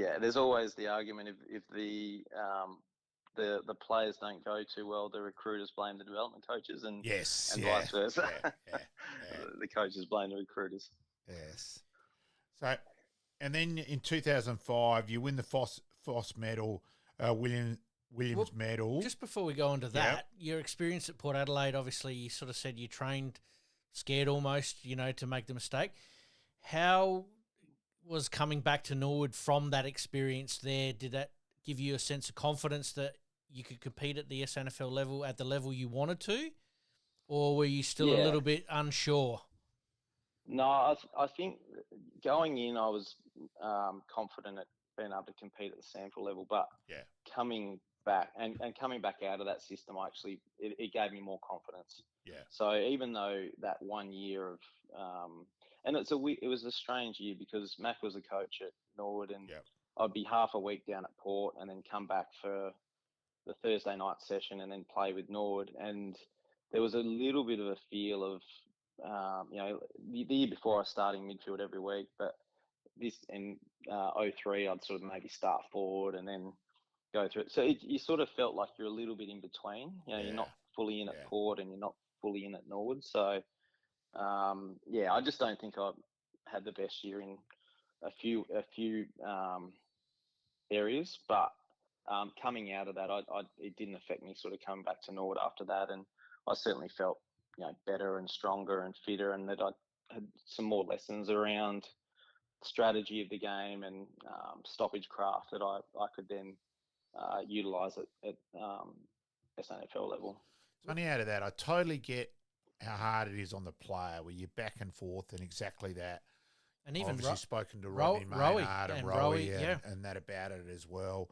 yeah, there's always the argument if the players don't go too well, the recruiters blame the development coaches, and vice versa. The coaches blame the recruiters. Yes. So, and then in 2005, you win the Foss medal, Williams medal. Just before we go on to that, your experience at Port Adelaide, obviously, you sort of said you trained scared almost, to make the mistake. How was coming back to Norwood from that experience there? Did that give you a sense of confidence that you could compete at the SNFL level, at the level you wanted to? Or were you still a little bit unsure? No, I think going in, I was confident at being able to compete at the SANFL level, but coming back and coming back out of that system, it gave me more confidence. Yeah. So even though that 1 year of and it was a strange year because Mac was a coach at Norwood, and I'd be half a week down at Port and then come back for the Thursday night session and then play with Norwood, and there was a little bit of a feel of the year before I was starting midfield every week, but this in 03 I'd sort of maybe start forward and then go through it. So you sort of felt like you're a little bit in between. You're not fully in at Port and you're not fully in at Norwood. So I just don't think I had the best year in a few areas, but coming out of that, it didn't affect me sort of coming back to Norwood after that, and I certainly felt better and stronger and fitter, and that I had some more lessons around strategy of the game and stoppage craft that I could then utilise at SNFL level. Coming out of that, I totally get how hard it is on the player, where you're back and forth and exactly that. And even obviously spoken to Rodney Maynard and Rowie and that about it as well.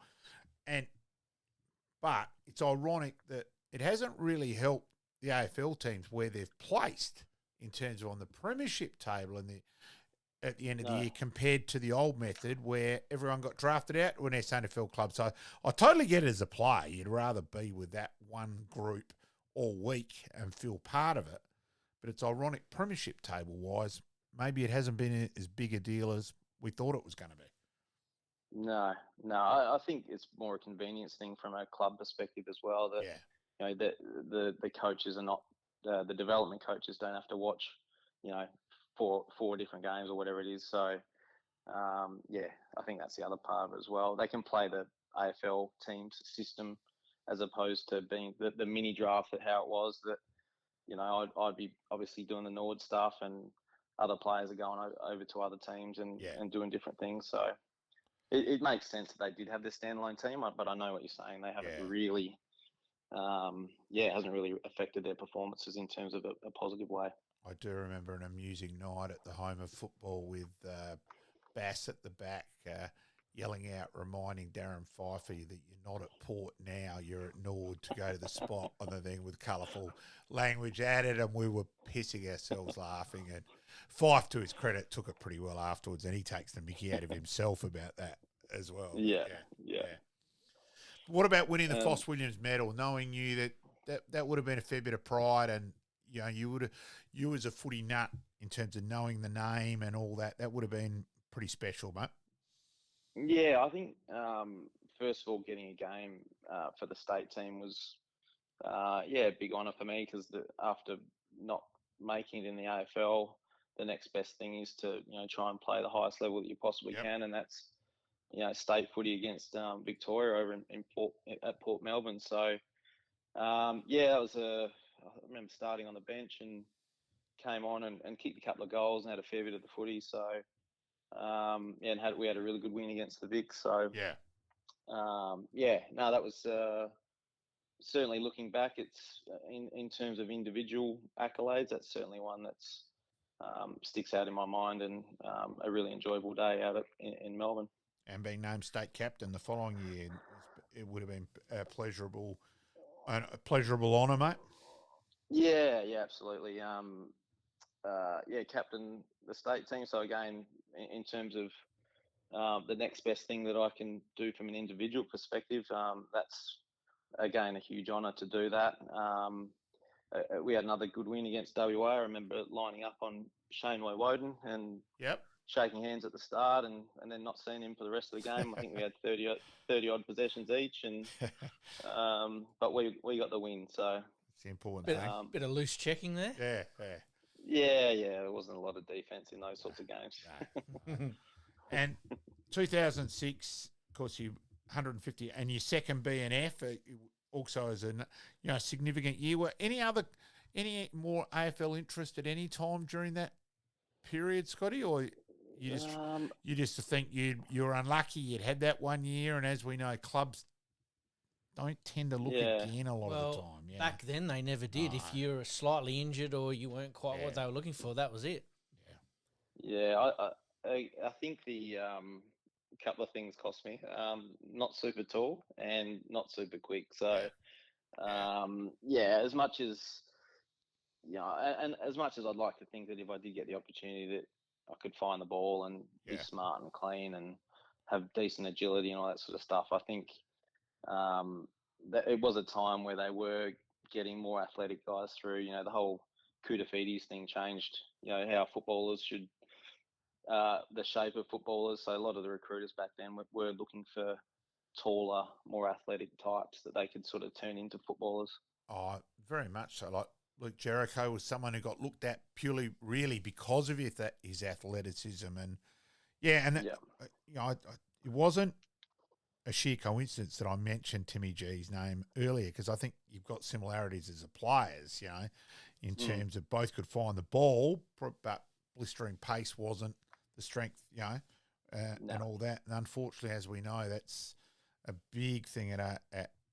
But it's ironic that it hasn't really helped the AFL teams where they've placed in terms of on the premiership table at the end of the year compared to the old method where everyone got drafted out to an SNFL club. So I totally get it as a player. You'd rather be with that one group all week and feel part of it. But it's ironic premiership table-wise, maybe it hasn't been as big a deal as we thought it was going to be. No. I think it's more a convenience thing from a club perspective as well. That the coaches are not the development coaches don't have to watch, four different games or whatever it is. So I think that's the other part of it as well. They can play the AFL teams system as opposed to being the mini draft at how it was. That I'd be obviously doing the Nord stuff and other players are going over to other teams and doing different things. So it makes sense that they did have this standalone team, but I know what you're saying. They haven't really, it hasn't really affected their performances in terms of a positive way. I do remember an amusing night at the Home of Football with Bass at the back yelling out, reminding Darren Pfeiffer that you're not at Port now, you're at Nord to go to the spot on the thing with colourful language added, and we were pissing ourselves laughing. And Fife, to his credit, took it pretty well afterwards, and he takes the mickey out of himself about that as well. Yeah. What about winning the Foss Williams medal, knowing you that would have been a fair bit of pride, and you as a footy nut in terms of knowing the name and all that would have been pretty special, mate. Yeah, I think first of all, getting a game for the state team was a big honour for me, because after not making it in the AFL, the next best thing is to try and play the highest level that you possibly can, and that's state footy against Victoria over at Port Melbourne. So that was I remember starting on the bench and came on and kicked a couple of goals and had a fair bit of the footy. So and we had a really good win against the Vics. So that was certainly, looking back, it's in terms of individual accolades, that's certainly one that's sticks out in my mind, and a really enjoyable day out in Melbourne. And being named state captain the following year, it would have been a pleasurable honour, mate. Yeah, absolutely. Captain the state team. So again, in terms of the next best thing that I can do from an individual perspective, that's again a huge honour to do that. We had another good win against WA. I remember lining up on Shane Woden and shaking hands at the start and then not seeing him for the rest of the game. I think we had 30 odd possessions each, and but we got the win. So it's the important thing. Bit of loose checking there. Yeah. There wasn't a lot of defense in those sorts of games. No. And 2006, of course, you 150, and your second BNF also as a significant year. Were any more AFL interest at any time during that period, Scotty, or you just think you were unlucky you'd had that 1 year, and as we know, clubs don't tend to look again a lot of the time. Yeah. Back then they never did. If you were slightly injured or you weren't quite what they were looking for, that was it. Yeah, I think the couple of things cost me. Not super tall and not super quick. So, as much as and as much as I'd like to think that if I did get the opportunity that I could find the ball and be smart and clean and have decent agility and all that sort of stuff, I think that it was a time where they were getting more athletic guys through. The whole Kudafides thing changed, how footballers should, the shape of footballers. So a lot of the recruiters back then were looking for taller, more athletic types that they could sort of turn into footballers. Oh, very much so. Like Luke Jericho was someone who got looked at purely, really, because of his athleticism, and it wasn't a sheer coincidence that I mentioned Timmy G's name earlier, because I think you've got similarities as a players, in terms of both could find the ball, but blistering pace wasn't the strength, and all that. And unfortunately, as we know, that's a big thing at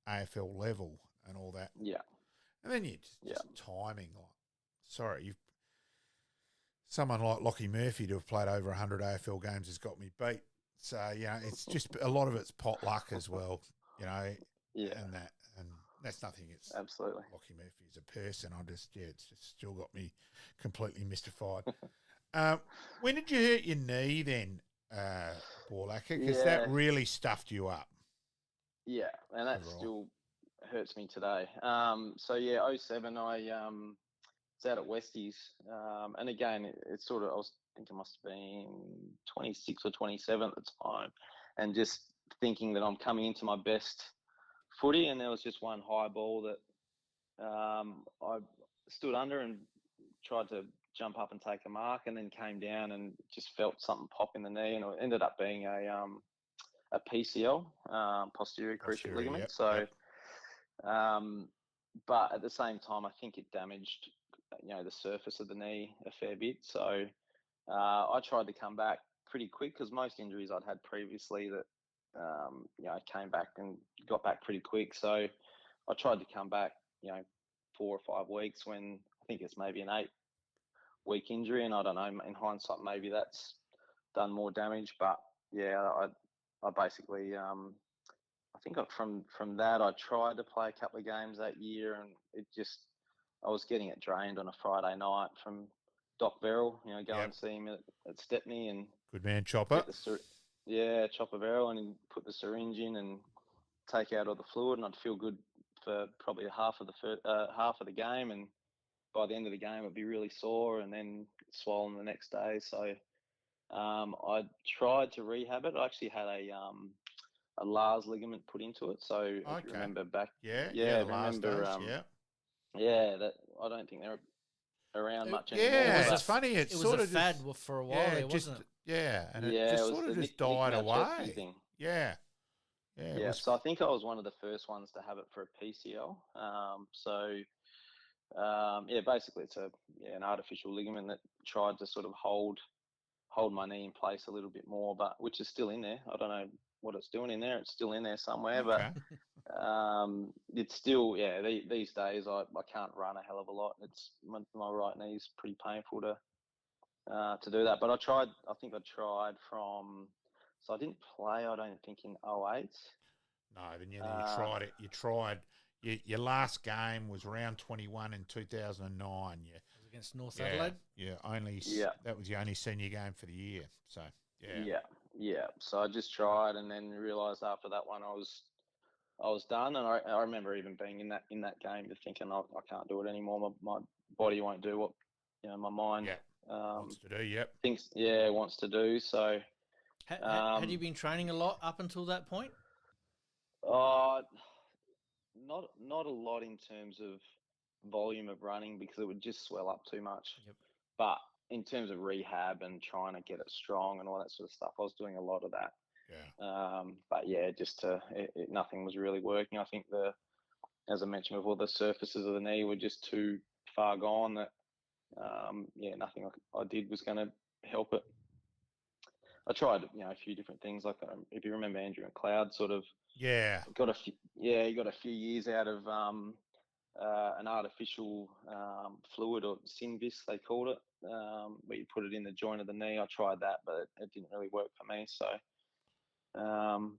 AFL level and all that. Yeah. And then just timing. Someone like Lockie Murphy to have played over 100 AFL games has got me beat. So, it's just a lot of it's pot luck as well, and that's nothing. It's absolutely Lockie Murphy as a person. It's just still got me completely mystified. When did you hurt your knee then, Borlace? Because that really stuffed you up. Yeah, and that still hurts me today. 07, I was out at Westies, and again, it's sort of, I think it must have been 26 or 27 at the time, and just thinking that I'm coming into my best footy, and there was just one high ball that I stood under and tried to jump up and take a mark, and then came down and just felt something pop in the knee, and it ended up being a PCL, posterior cruciate ligament. Yep, so, but at the same time, I think it damaged, the surface of the knee a fair bit. So I tried to come back pretty quick, because most injuries I'd had previously that, I came back and got back pretty quick. So I tried to come back, 4 or 5 weeks, when I think it's maybe an 8-week injury. And I don't know, in hindsight, maybe that's done more damage. But I basically, I think from that, I tried to play a couple of games that year, and I was getting it drained on a Friday night from Doc Verrill, go and see him at Stepney, and good man, Chopper. Chopper Verrill, and he'd put the syringe in and take out all the fluid, and I'd feel good for probably half of the game, and by the end of the game, it'd be really sore and then swollen the next day. So I tried to rehab it. I actually had a Lars ligament put into it. So if you remember back, that I don't think they're around much anymore. Yeah, it's funny. It was a fad for a while there, wasn't it? Yeah, and it just sort of just died away. Thing. Yeah. So I think I was one of the first ones to have it for a PCL. Basically it's an artificial ligament that tried to sort of hold my knee in place a little bit more, but which is still in there. I don't know what it's doing in there. It's still in there somewhere, but it's still, these days I can't run a hell of a lot. It's my right knee's pretty painful to do that. But I think I tried so I didn't play, I don't think, in 08. No, then you tried it. You tried, your last game was round 21 in 2009. Yeah. It was against North Adelaide? That was the only senior game for the year. So, So I just tried, and then realised after that one I was done. And I remember even being in that game thinking I can't do it anymore. My body won't do what my mind wants to do. Yep. Wants to do. So, had you been training a lot up until that point? Not a lot in terms of volume of running, because it would just swell up too much. Yep. But in terms of rehab and trying to get it strong and all that sort of stuff, I was doing a lot of that. Yeah. But yeah, nothing was really working. I think as I mentioned before, the surfaces of the knee were just too far gone that, nothing I did was going to help it. I tried, a few different things. Like, if you remember, Andrew McLeod sort of got he got a few years out of an artificial fluid, or Synvis they called it, where you put it in the joint of the knee. I tried that, but it didn't really work for me. So,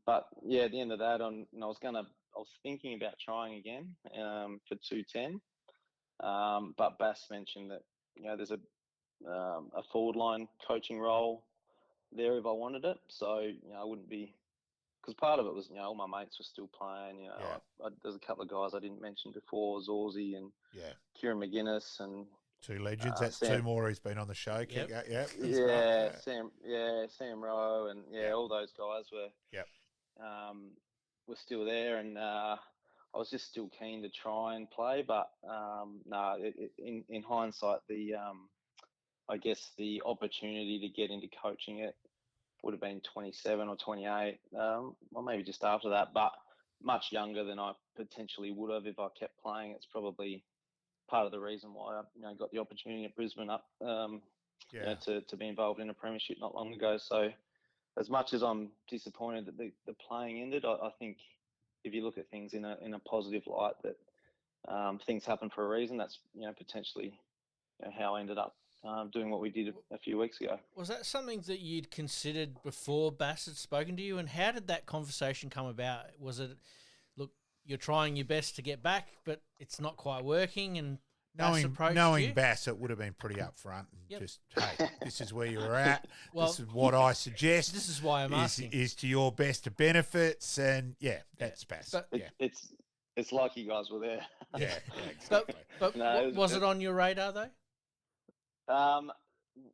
but yeah, at the end of that, I was thinking about trying again for 210, but Bass mentioned that there's a forward line coaching role there if I wanted it. So I wouldn't be, because part of it was all my mates were still playing. There's a couple of guys I didn't mention before, Zorzy and Kieran McGuinness, and two legends. That's two more who's been on the show. Sam Rowe, and all those guys were still there, and I was just still keen to try and play. But in hindsight, I guess the opportunity to get into coaching it would have been 27 or 28, or maybe just after that, but much younger than I potentially would have if I kept playing. It's probably part of the reason why I got the opportunity at Brisbane to be involved in a premiership not long ago. So as much as I'm disappointed that the playing ended, I think if you look at things in a positive light, that things happen for a reason. That's potentially how I ended up doing what we did a few weeks ago. Was that something that you'd considered before Bass had spoken to you? And how did that conversation come about? Was it, look, you're trying your best to get back, but it's not quite working, and knowing Bass, it would have been pretty upfront. And just, hey, this is where you're at. Well, this is what I suggest. This is why I'm asking. Is to your best of benefits, and that's Bass. But it's like you guys were there. Yeah, exactly. But was it on your radar though?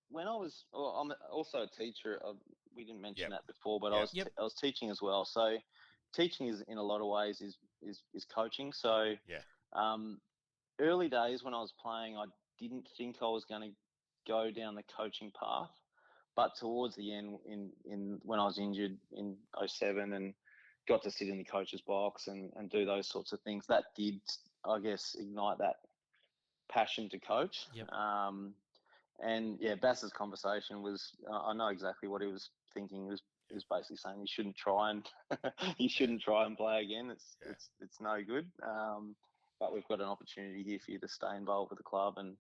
When I'm also a teacher. We didn't mention that before, but I was teaching as well. So teaching is, in a lot of ways, is coaching. So early days when I was playing, I didn't think I was going to go down the coaching path, but towards the end, in when I was injured in 2007 and got to sit in the coach's box and do those sorts of things, that did, I guess, ignite that passion to coach. Yep. And Bass's conversation was, I know exactly what he was thinking. He was basically saying you shouldn't try and play again. It's no good. But we've got an opportunity here for you to stay involved with the club and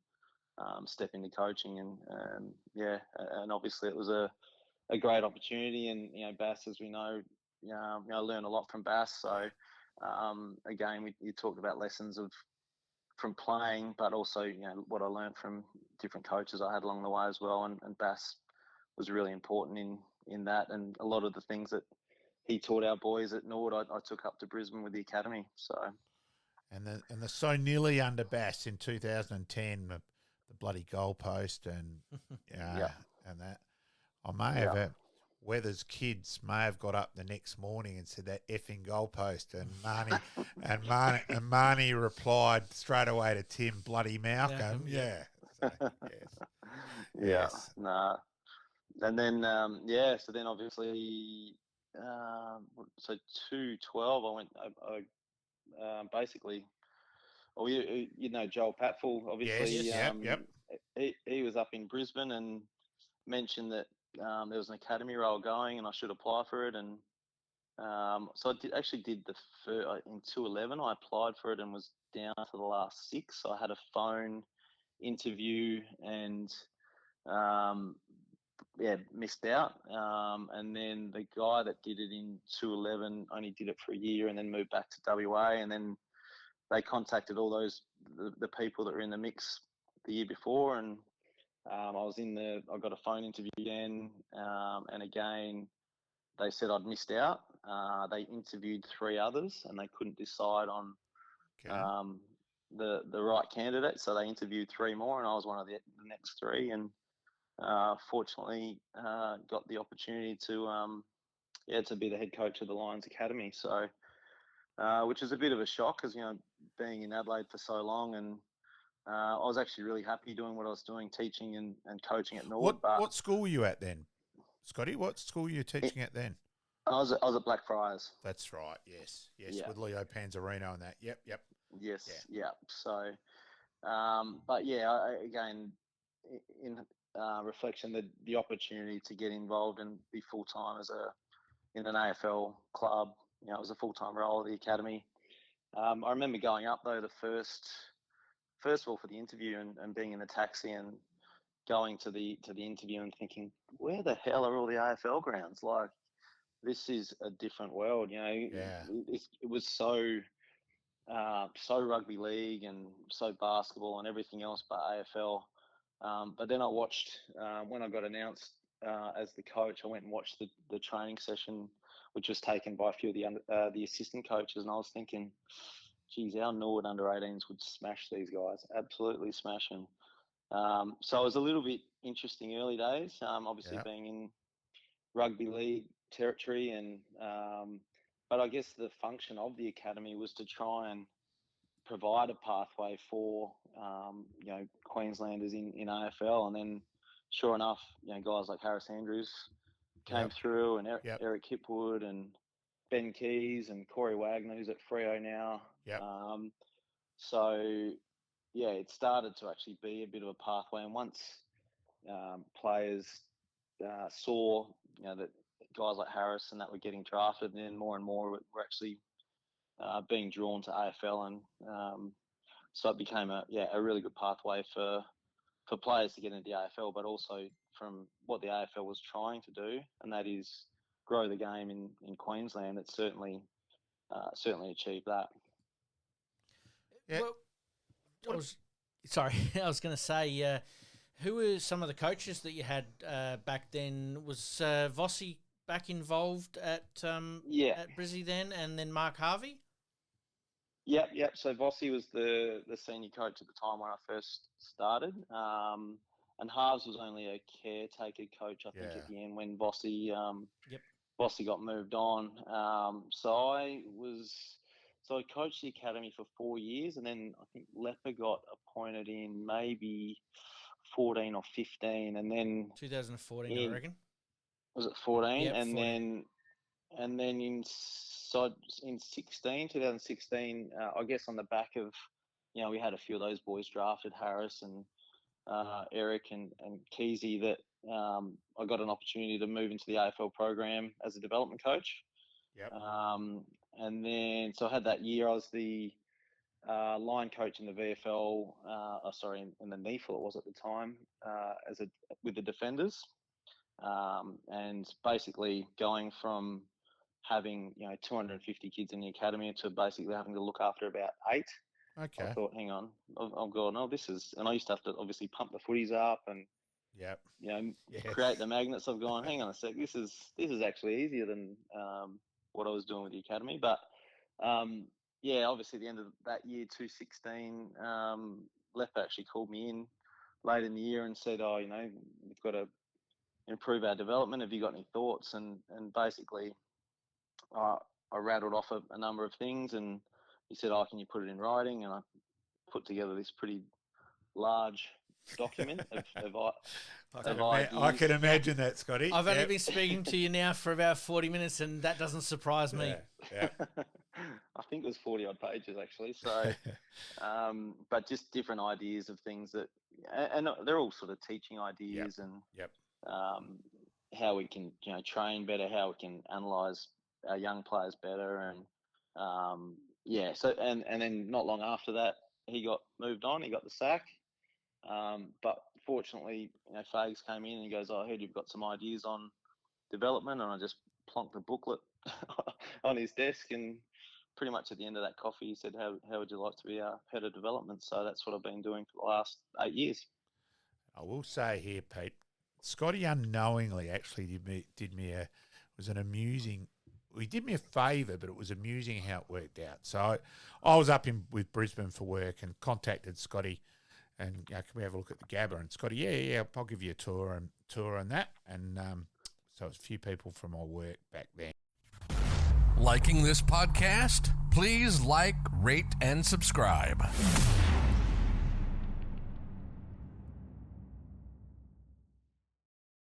step into coaching, and obviously it was a great opportunity. And Bass, as we know, I learned a lot from Bass. So again, you talked about lessons from playing, but also what I learned from different coaches I had along the way as well. And Bass was really important in that, and a lot of the things that he taught our boys at Nord, I took up to Brisbane with the academy. So. And the so nearly under Bass in 2010, the bloody goalpost and and that. I may have Weather's kids may have got up the next morning and said that effing goalpost, and Marnie replied straight away to Tim, bloody Malcolm. Yeah. So, yes. Nah. And then so then obviously so 212 I went basically, Joel Patfull, obviously. He was up in Brisbane and mentioned that there was an academy role going and I should apply for it. And so I did in 211. I applied for it and was down to the last 6. So I had a phone interview and missed out. And then the guy that did it in 211 only did it for a year and then moved back to WA. And then they contacted all the people that were in the mix the year before, and I got a phone interview again, and again they said I'd missed out. They interviewed 3 others and they couldn't decide on the right candidate, so they interviewed 3 more, and I was one of the next 3. And fortunately got the opportunity to be the head coach of the Lions Academy. So, which is a bit of a shock, because being in Adelaide for so long, and I was actually really happy doing what I was doing, teaching and coaching at Norwood. What school were you at then, Scotty? What school were you teaching at then? I was at Blackfriars. That's right. Yes. Yeah. With Leo Panzarino and that. Yep. Yes. Yeah. So, but yeah, again, in reflection, the opportunity to get involved and be full time in an AFL club, it was a full time role at the academy. I remember going up though first of all for the interview and being in the taxi and going to the interview and thinking, where the hell are all the AFL grounds? Like, this is a different world. It was so rugby league and so basketball and everything else but AFL. But then I watched, when I got announced as the coach, I went and watched the training session, which was taken by a few of the assistant coaches, and I was thinking, geez, our Norwood under-18s would smash these guys, absolutely smash them. So it was a little bit interesting early days, obviously being in rugby league territory, and but I guess the function of the academy was to try and provide a pathway for Queenslanders in AFL, and then sure enough, guys like Harris Andrews came through, and Eric Hipwood and Ben Keys and Corey Wagner, who's at Freo now. So yeah, it started to actually be a bit of a pathway, and once players saw that guys like Harris and that were getting drafted, and then more and more were actually being drawn to AFL, and so it became a really good pathway for players to get into the AFL, but also from what the AFL was trying to do, and that is grow the game in Queensland. It certainly achieved that. Yeah. Well, I was going to say, who were some of the coaches that you had back then? Was Vossi back involved at Brizzy then, and then Mark Harvey? Yep. So Vossi was the senior coach at the time when I first started, and Harves was only a caretaker coach, I think, at the end when Vossi got moved on. So I coached the academy for 4 years, and then I think Lepper got appointed in maybe 14 or 15, and then 2014, I reckon. Was it 14? Yep, and 14. then in 2016, I guess on the back of, we had a few of those boys drafted, Harris and Eric and Keezy, that I got an opportunity to move into the AFL program as a development coach. Yep. And then, so I had that year, I was the line coach in the VFL, in the NEFL it was at the time, with the defenders. And basically going from having 250 kids in the academy to basically having to look after about 8. Okay. I thought, hang on, I'm going, this is, and I used to have to obviously pump the footies up and create the magnets. I've gone, hang on a sec, this is actually easier than what I was doing with the academy. But obviously at the end of that year, 2016, Lepper actually called me in late in the year and said, we've got to improve our development. Have you got any thoughts? And basically, I rattled off a number of things, and he said, can you put it in writing? And I put together this pretty large document of ideas. I can imagine that, Scotty. I've only been speaking to you now for about 40 minutes, and that doesn't surprise me. Yeah. I think it was 40 odd pages actually. So, but just different ideas of things that, and they're all sort of teaching ideas and how we can, train better, how we can analyse our young players better, and so and then not long after that, he got moved on. He got the sack, but fortunately, Fags came in and he goes, I heard you've got some ideas on development, and I just plonked the booklet on his desk, and pretty much at the end of that coffee, he said, how would you like to be our head of development? So that's what I've been doing for the last 8 years. I will say here, Pete, Scotty unknowingly actually did me he did me a favour, but it was amusing how it worked out. So I was up with Brisbane for work and contacted Scotty and can we have a look at the Gabba? And Scotty, yeah, I'll give you a tour on that. And so it's a few people from my work back then. Liking this podcast? Please like, rate, and subscribe.